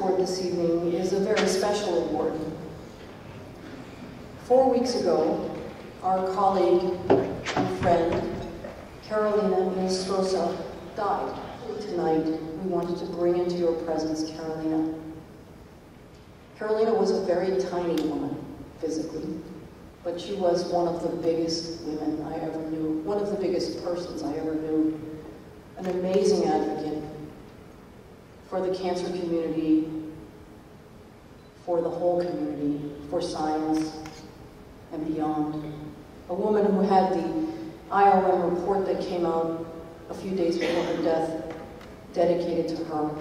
Award this evening is a very special award. 4 weeks ago, our colleague and friend, Carolina Hinestrosa, died. Tonight, we wanted to bring into your presence Carolina. Carolina was a very tiny woman, physically, but she was one of the biggest women I ever knew, one of the biggest persons I ever knew, an amazing advocate for the cancer community, for the whole community, for science and beyond. A woman who had the IOM report that came out a few days before her death dedicated to her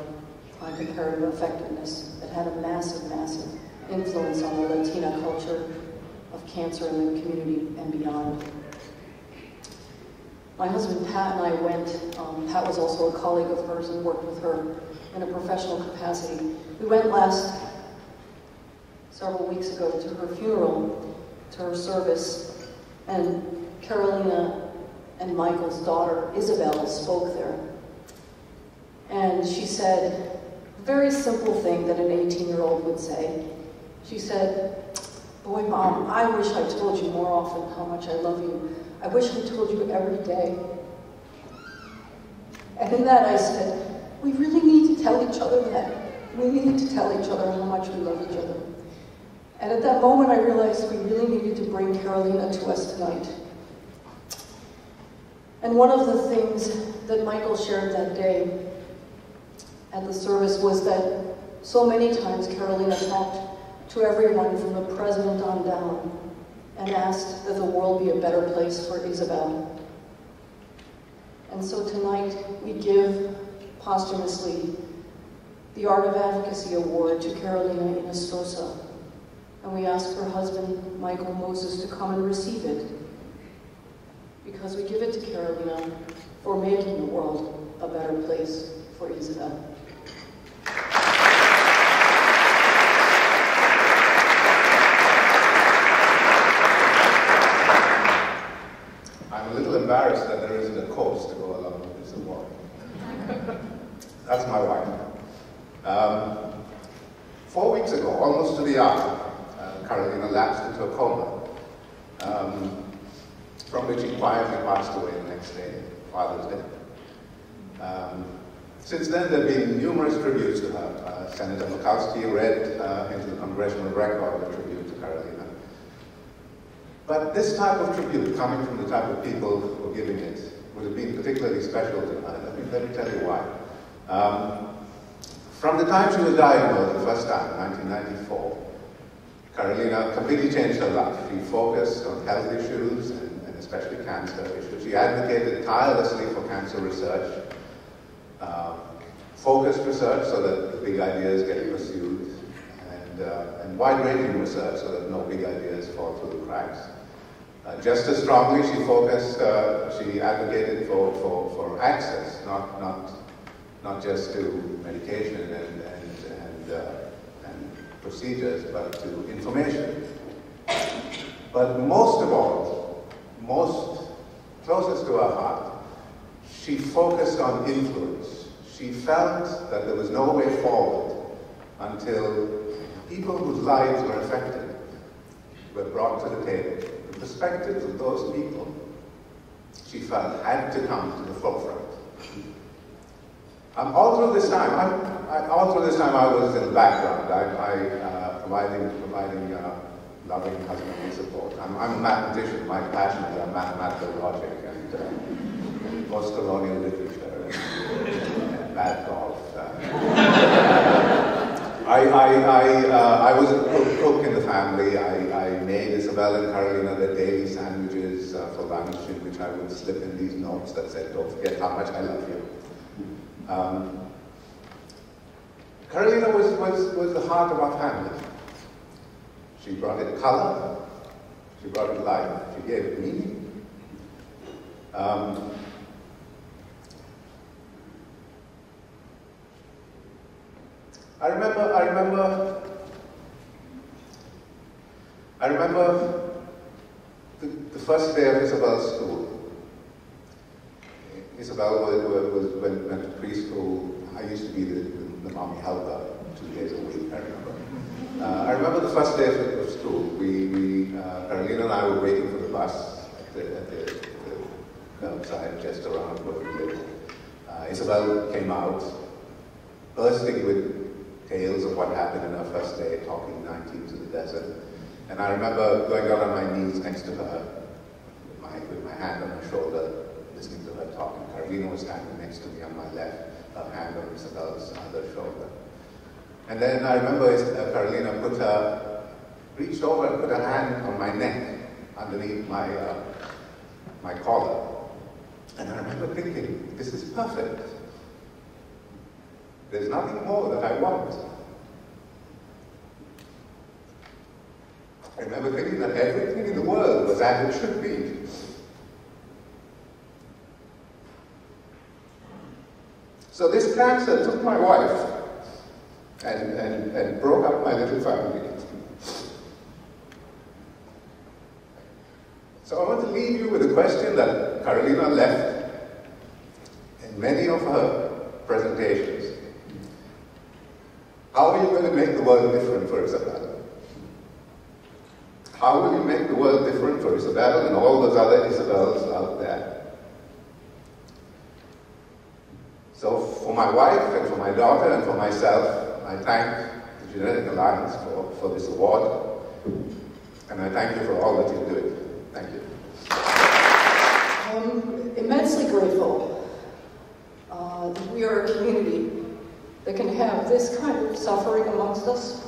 on comparative effectiveness that had a massive, massive influence on the Latina culture of cancer in the community and beyond. My husband Pat and I went, Pat was also a colleague of hers and worked with her in a professional capacity. We went several weeks ago to her funeral, to her service, and Carolina and Michael's daughter, Isabel, spoke there. And she said a very simple thing that an 18-year-old would say. She said, "Boy, Mom, I wish I told you more often how much I love you. I wish I told you every day." And in that I said, we really need to tell each other that. We need to tell each other how much we love each other. And at that moment I realized we really needed to bring Carolina to us tonight. And one of the things that Michael shared that day at the service was that so many times Carolina talked to everyone from the president on down and asked that the world be a better place for Isabel. And so tonight we give posthumously the Art of Advocacy Award to Carolina Hinestrosa, and we ask her husband, Michael Moses, to come and receive it, because we give it to Carolina for making the world a better place for Isabel. I'm a little embarrassed that there isn't a course to go along with this award. That's my wife. 4 weeks ago, almost to the hour, Carolina lapsed into a coma, from which he quietly passed away the next day, Father's Day. Since then, there have been numerous tributes to her. Senator Murkowski read into the Congressional Record a tribute to Carolina. But this type of tribute, coming from the type of people who are giving it, would have been particularly special to her. Let me tell you why. From the time she was diagnosed the first time, 1994, Carolina completely changed her life. She focused on health issues and especially cancer issues. She advocated tirelessly for cancer research, focused research so that the big ideas get pursued, and wide-ranging research so that no big ideas fall through the cracks. Just as strongly, she advocated for access, not just to medication and procedures, but to information. But most of all, closest to her heart, she focused on influence. She felt that there was no way forward until people whose lives were affected were brought to the table. The perspectives of those people, she felt, had to come to the forefront. All through this time, I was in the background. Providing loving husbandly support. I'm a mathematician. My passions are mathematical logic and post-colonial literature and bad golf. I was a cook in the family. I made Isabel and Carolina their daily sandwiches for lunch, in which I would slip in these notes that said, "Don't forget how much I love you." Carolina was the heart of our family. She brought it color, she brought it life, she gave it meaning. I remember the first day of Isabel's school. Isabel went to preschool I used to be the mommy helper 2 days a week, I remember. I remember the first day of school. Carolina and I were waiting for the bus at the curbside just around where we lived. Isabel came out, bursting with tales of what happened in her first day, talking 19 to the desert. And I remember going down on my knees next to her, with my hand on her shoulder, listening to her talk. And Carolina was standing next to me on my left, her hand on Isabel's other shoulder. And then I remember Carolina reached over and put her hand on my neck, underneath my collar. And I remember thinking, this is perfect. There's nothing more that I want. I remember thinking that everything in the world was as it should be. So this cancer took my wife and broke up my little family. So I want to leave you with a question that Carolina left in many of her presentations. How are you going to make the world different for Isabel? How will you make the world different for Isabel and all those other Isabels out there? So for my wife and for my daughter and for myself, I thank the Genetic Alliance for this award, and I thank you for all that you're doing. Thank you. I'm immensely grateful that we are a community that can have this kind of suffering amongst us.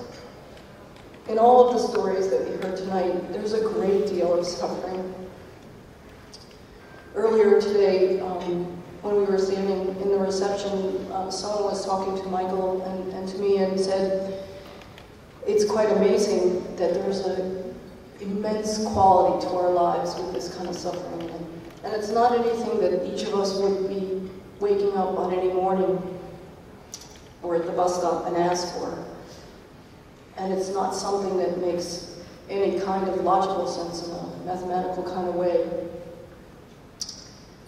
In all of the stories that we heard tonight, there's a great deal of suffering. Earlier today, when we were standing in the reception, someone was talking to Michael and to me and said, it's quite amazing that there's an immense quality to our lives with this kind of suffering. And it's not anything that each of us would be waking up on any morning or at the bus stop and ask for. And it's not something that makes any kind of logical sense in a mathematical kind of way.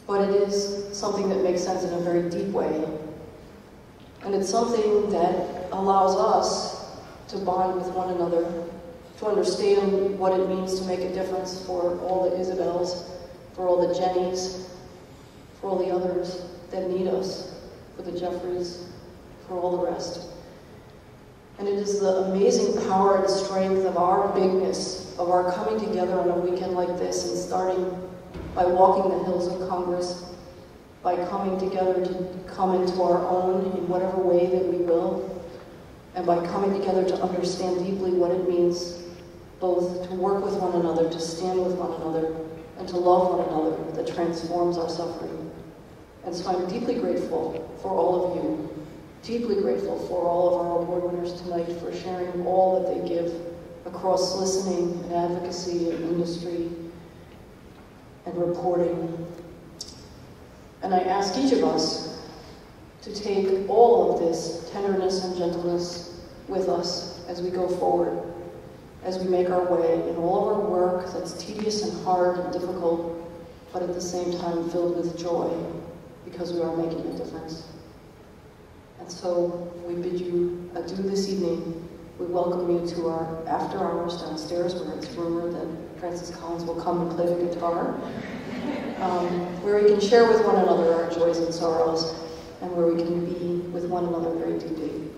But it is something that makes sense in a very deep way. And it's something that allows us to bond with one another, to understand what it means to make a difference for all the Isabels, for all the Jennies, for all the others that need us, for the Jeffreys, for all the rest. And it is the amazing power and strength of our bigness, of our coming together on a weekend like this and starting by walking the hills of Congress, by coming together to come into our own in whatever way that we will, and by coming together to understand deeply what it means both to work with one another, to stand with one another, and to love one another that transforms our suffering. And so I'm deeply grateful for all of you, deeply grateful for all of our award winners tonight for sharing all that they give across listening and advocacy and industry and reporting. And I ask each of us to take all of this tenderness and gentleness with us as we go forward, as we make our way in all of our work that's tedious and hard and difficult, but at the same time filled with joy because we are making a difference. And so we bid you adieu this evening. We welcome you to our after hours downstairs, where it's rumored that Francis Collins will come and play the guitar, where we can share with one another our joys and sorrows, and where we can be with one another very deeply.